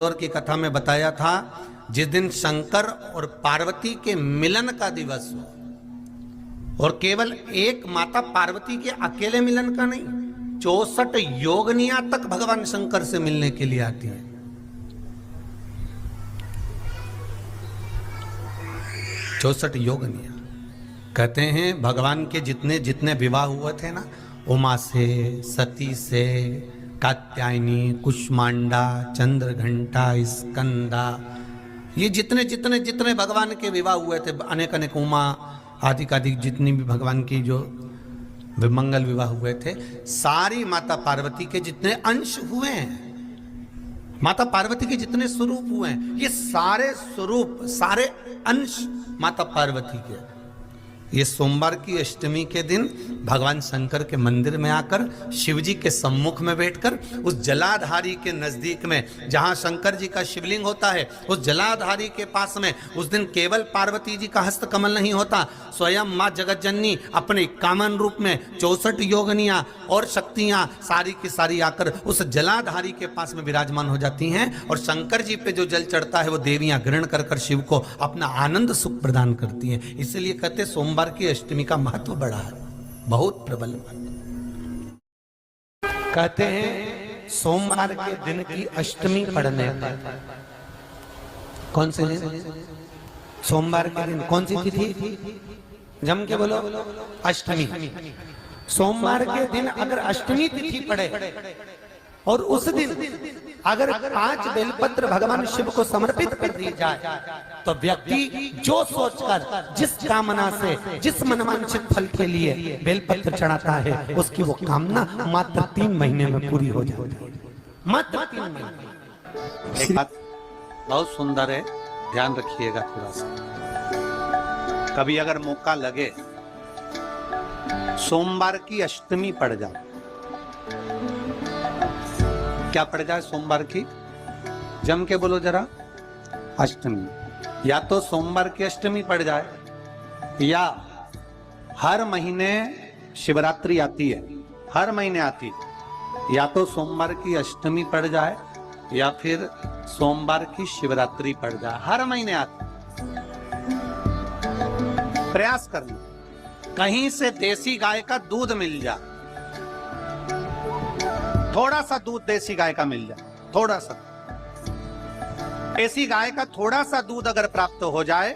और की कथा में बताया था, जिस दिन शंकर और पार्वती के मिलन का दिवस हो, और केवल एक माता पार्वती के अकेले मिलन का नहीं, 64 योगनियां तक भगवान शंकर से मिलने के लिए आती हैं। चौसठ योगनियां कहते हैं भगवान के जितने जितने विवाह हुए थे ना, उमा से, सती से, कात्यायनी, कुष्मांडा, चंद्रघंटा, स्कंदा, ये जितने जितने जितने भगवान के विवाह हुए थे, अनेक अनेक उमा आदि जितनी भी भगवान की जो विमंगल विवाह हुए थे, सारी माता पार्वती के जितने अंश हुए हैं, माता पार्वती के जितने स्वरूप हुए हैं, ये सारे स्वरूप, सारे अंश माता पार्वती के। ये सोमवार की अष्टमी के दिन भगवान शंकर के मंदिर में आकर शिवजी के सम्मुख में बैठकर उस जलाधारी के नजदीक में, जहां शंकर जी का शिवलिंग होता है, उस जलाधारी के पास में उस दिन केवल पार्वती जी का हस्त कमल नहीं होता, स्वयं मां जगतजननी अपने कामन रूप में 64 योगनियां और शक्तियां सारी की सारी आकर उस जलाधारी के पास में विराजमान हो जाती हैं, और शंकर जी पे जो जल चढ़ता है वो देवियां ग्रहण कर कर शिव को अपना आनंद सुख प्रदान करती हैं। इसलिए कहते सोमवार की अष्टमी का महत्व बड़ा है, बहुत प्रबल। कहते हैं सोमवार के दिन की अष्टमी पढ़ने पर, कौन से दिन? सोमवार के दिन कौन सी तिथि? जम के बोलो, अष्टमी। सोमवार के दिन अगर अष्टमी तिथि पड़े और उस दिन अगर 5 बेलपत्र भगवान शिव को समर्पित कर दी जाए, तो व्यक्ति जो सोचकर, जिस कामना से, जिस मनवांछित फल के लिए बेलपत्र चढ़ाता है, उसकी वो कामना मात्र 3 महीने में पूरी हो जाती है। मात्र 3 महीने। एक बात बहुत सुंदर है, ध्यान रखिएगा थोड़ा सा। कभी अगर मौका लगे, सोमवार की अष्टमी पड़ जाए, क्या पड़ जाए सोमवार की? जम के बोलो जरा, अष्टमी। या तो सोमवार की अष्टमी पड़ जाए, या हर महीने शिवरात्रि आती है, हर महीने आती, या तो सोमवार की अष्टमी पड़ जाए या फिर सोमवार की शिवरात्रि पड़ जाए, हर महीने आती। प्रयास करना कहीं से देसी गाय का दूध मिल जाए, थोड़ा सा दूध देसी गाय का मिल जाए, थोड़ा सा देसी गाय का थोड़ा सा दूध अगर प्राप्त हो जाए,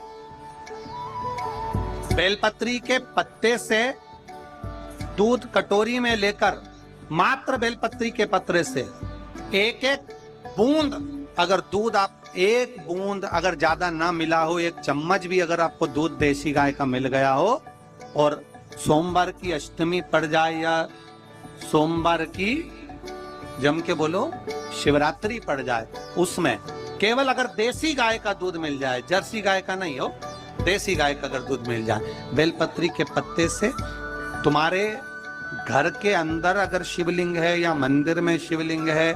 बेलपत्री के पत्ते से दूध कटोरी में लेकर, मात्र बेलपत्री के पत्रे से एक एक बूंद अगर दूध, आप एक बूंद अगर ज्यादा ना मिला हो, 1 चम्मच भी अगर आपको दूध देसी गाय का मिल गया हो, और सोमवार की अष्टमी पड़ जाए या सोमवार की, जम के बोलो, शिवरात्रि पड़ जाए, उसमें केवल अगर देसी गाय का दूध मिल जाए, जर्सी गाय का नहीं हो, देसी गाय का अगर दूध मिल जाए, बेलपत्री के पत्ते से, तुम्हारे घर के अंदर अगर शिवलिंग है या मंदिर में शिवलिंग है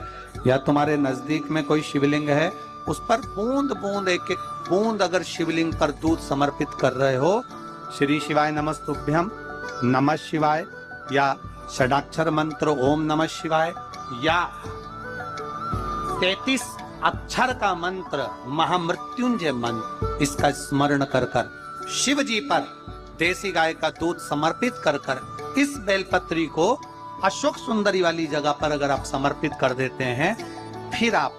या तुम्हारे नजदीक में कोई शिवलिंग है, उस पर बूंद बूंद, एक एक बूंद अगर शिवलिंग पर दूध समर्पित कर रहे हो, श्री शिवाय नमस्तुभ्यम, नमः शिवाय, या षडाक्षर मंत्र ओम नमः शिवाय, या 33 अक्षर का मंत्र महामृत्युंजय मंत्र, इसका स्मरण कर कर शिव जी पर देसी गाय का दूध समर्पित कर कर इस बेलपत्री को अशोक सुंदरी वाली जगह पर अगर आप समर्पित कर देते हैं, फिर आप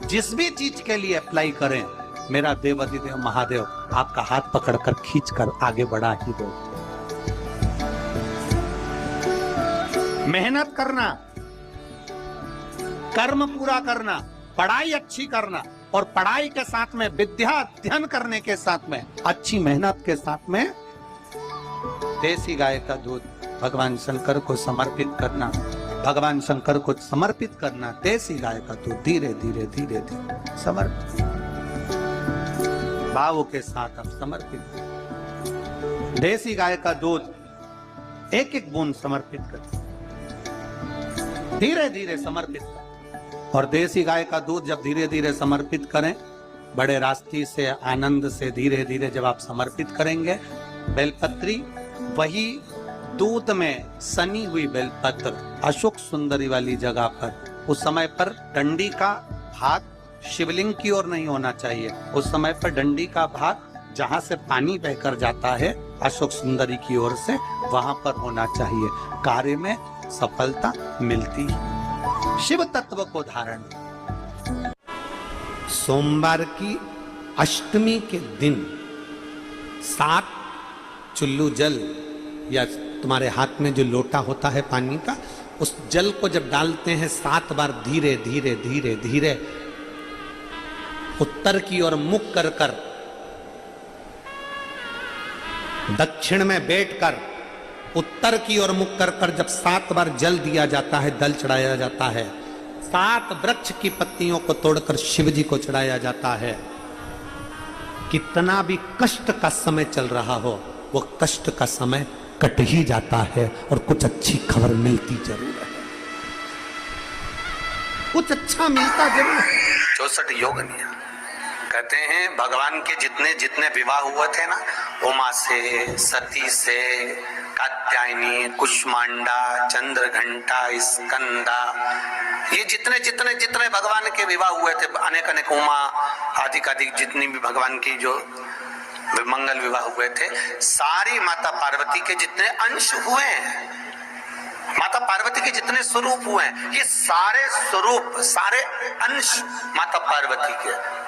जिस भी चीज के लिए अप्लाई करें, मेरा देवाधिदेव महादेव आपका हाथ पकड़कर खींचकर आगे बढ़ा ही दो। मेहनत करना, कर्म पूरा करना, पढ़ाई अच्छी करना, और पढ़ाई के साथ में विद्या अध्ययन करने के साथ में अच्छी मेहनत के साथ में देसी गाय का दूध भगवान शंकर को समर्पित करना, भगवान शंकर को समर्पित करना, देसी गाय का दूध धीरे धीरे धीरे धीरे समर्पित, भावों के साथ आप समर्पित, देसी गाय का दूध एक एक बूंद समर्पित कर, धीरे धीरे समर्पित कर। और देसी गाय का दूध जब धीरे धीरे समर्पित करें, बड़े रास्ते से, आनंद से धीरे धीरे जब आप समर्पित करेंगे, बेलपत्री वही दूध में सनी हुई बेलपत्र अशोक सुंदरी वाली जगह पर, उस समय पर डंडी का भाग शिवलिंग की ओर नहीं होना चाहिए। उस समय पर डंडी का भाग जहां से पानी बहकर जाता है अशोक सुंदरी की ओर से, वहां पर होना चाहिए। कार्य में सफलता मिलती है। शिव तत्व को धारण। सोमवार की अष्टमी के दिन 7 चुल्लू जल या तुम्हारे हाथ में जो लोटा होता है पानी का, उस जल को जब डालते हैं 7 बार धीरे धीरे धीरे धीरे उत्तर की ओर मुख कर कर, दक्षिण में बैठकर उत्तर की ओर मुख कर कर जब 7 बार जल दिया जाता है, दल चढ़ाया जाता है, 7 वृक्ष की पत्तियों को तोड़कर शिव जी को चढ़ाया जाता है। कितना भी कष्ट का समय चल रहा हो, वो कष्ट का समय कट ही जाता है और कुछ अच्छी खबर मिलती जरूर है, कुछ अच्छा मिलता जरूर है। 64 योग नियम कहते हैं भगवान के जितने जितने विवाह हुए थे ना, उमा से, सती से, कात्यायनी, कुष्मांडा, चंद्रघंटा, स्कंदा, ये जितने जितने जितने भगवान के विवाह हुए थे, अनेक अनेक उमा अधिक अधिक जितनी भी भगवान की जो मंगल विवाह हुए थे, सारी माता पार्वती के जितने अंश हुए हैं, माता पार्वती के जितने स्वरूप हुए हैं, ये सारे स्वरूप सारे अंश माता पार्वती के।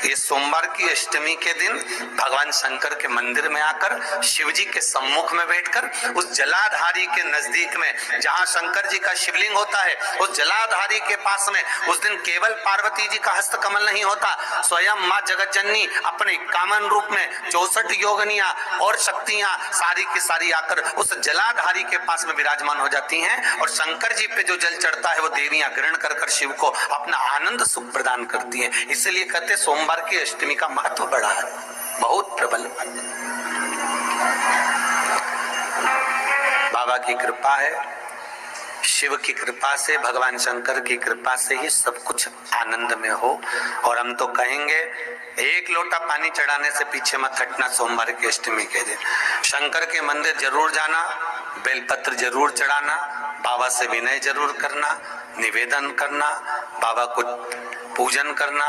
ये सोमवार की अष्टमी के दिन भगवान शंकर के मंदिर में आकर शिव जी के सम्मुख में बैठकर उस जलाधारी के नजदीक में जहां शंकर जी का शिवलिंग होता है, उस जलाधारी के पास में उस दिन केवल पार्वती जी का हस्त कमल नहीं होता, स्वयं मां जगत जननी अपने कामन रूप में 64 योगनियां और शक्तियां सारी की सारी आकर उस जलाधारी के पास में विराजमान हो जाती हैं और शंकर जी पे जो जल चढ़ता है वो देवियां ग्रहण कर कर शिव को अपना आनंद सुख प्रदान करती हैं। इसलिए कहते सोमवार की अष्टमी का महत्व बड़ा है, बहुत प्रबल। बाबा की कृपा है, शिव की कृपा से, भगवान शंकर की कृपा से ही सब कुछ आनंद में हो। और हम तो कहेंगे 1 लोटा पानी चढ़ाने से पीछे मत हटना। सोमवार की अष्टमी के दिन शंकर के मंदिर जरूर जाना, बेलपत्र जरूर चढ़ाना, बाबा से विनय जरूर करना, निवेदन करना, बाबा को पूजन करना,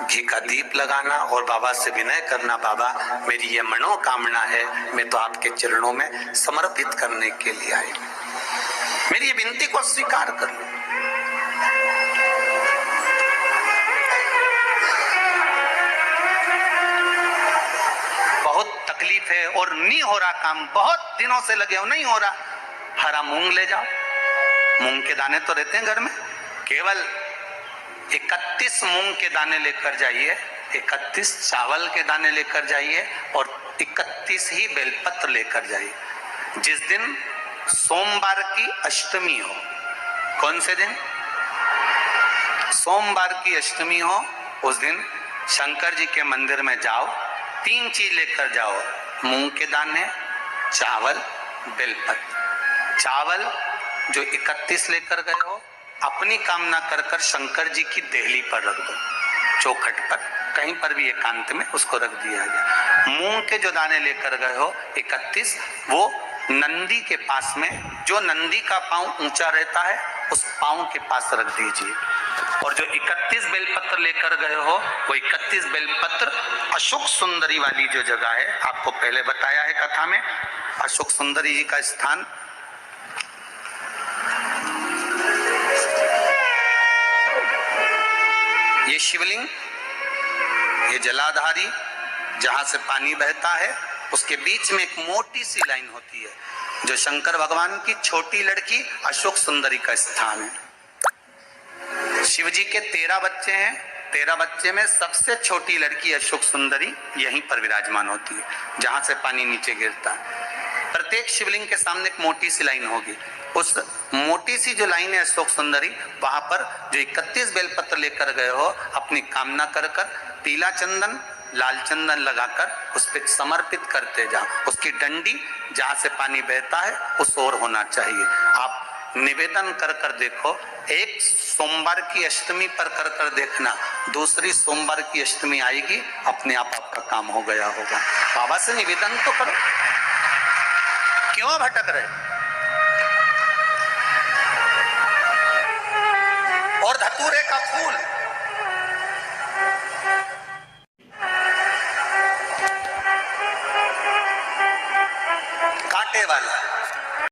घी का दीप लगाना और बाबा से विनय करना, बाबा मेरी ये मनोकामना है, मैं तो आपके चरणों में समर्पित करने के लिए आई, मेरी ये विनती को स्वीकार कर लो। बहुत तकलीफ है और नहीं हो रहा काम, बहुत दिनों से लगे हो, नहीं हो रहा, हरा मूंग ले जाओ। मूंग के दाने तो रहते हैं घर में, केवल 31 मूंग के दाने लेकर जाइए, 31 चावल के दाने लेकर जाइए और 31 ही बेलपत्र लेकर जाइए। जिस दिन सोमवार की अष्टमी हो, कौन से दिन? सोमवार की अष्टमी हो, उस दिन शंकर जी के मंदिर में जाओ, 3 चीज लेकर जाओ, मूंग के दाने, चावल, बेलपत्र। चावल जो 31 लेकर गए हो, अपनी कामना कर कर शंकर जी की देहली पर रख दो, चौखट पर, कहीं पर भी एकांत में उसको रख दिया गया। मूंग के जो दाने लेकर गए हो 31, वो नंदी के पास में, जो नंदी का पांव ऊंचा रहता है उस पांव के पास रख दीजिए। और जो 31 बेलपत्र लेकर गए हो, वो 31 बेलपत्र अशोक सुंदरी वाली जो जगह है, आपको पहले बताया है कथा में, अशोक सुंदरी जी का स्थान ये शिवलिंग, ये जलाधारी जहां से पानी बहता है, उसके बीच में एक मोटी सी लाइन होती है जो शंकर भगवान की छोटी लड़की अशोक सुंदरी का स्थान है। शिव जी के 13 बच्चे हैं, 13 बच्चे में सबसे छोटी लड़की अशोक सुंदरी यहीं पर विराजमान होती है जहां से पानी नीचे गिरता है। प्रत्येक शिवलिंग के सामने एक मोटी सी लाइन होगी, उस मोटी सी जो लाइन है अशोक सुंदरी, वहां पर जो 31 बेलपत्र लेकर गए हो, अपनी कामना कर कर पीला चंदन, लाल चंदन लगाकर उस पर समर्पित करते जाओ। उसकी डंडी जहां से पानी बहता है उस ओर होना चाहिए। आप निवेदन कर कर देखो, एक सोमवार की अष्टमी पर कर कर देखना, दूसरी सोमवार की अष्टमी आएगी, अपने आप आपका काम हो गया होगा। बाबा से निवेदन तो करो, क्यों भटक रहे? और धतूरे का फूल कांटे वाला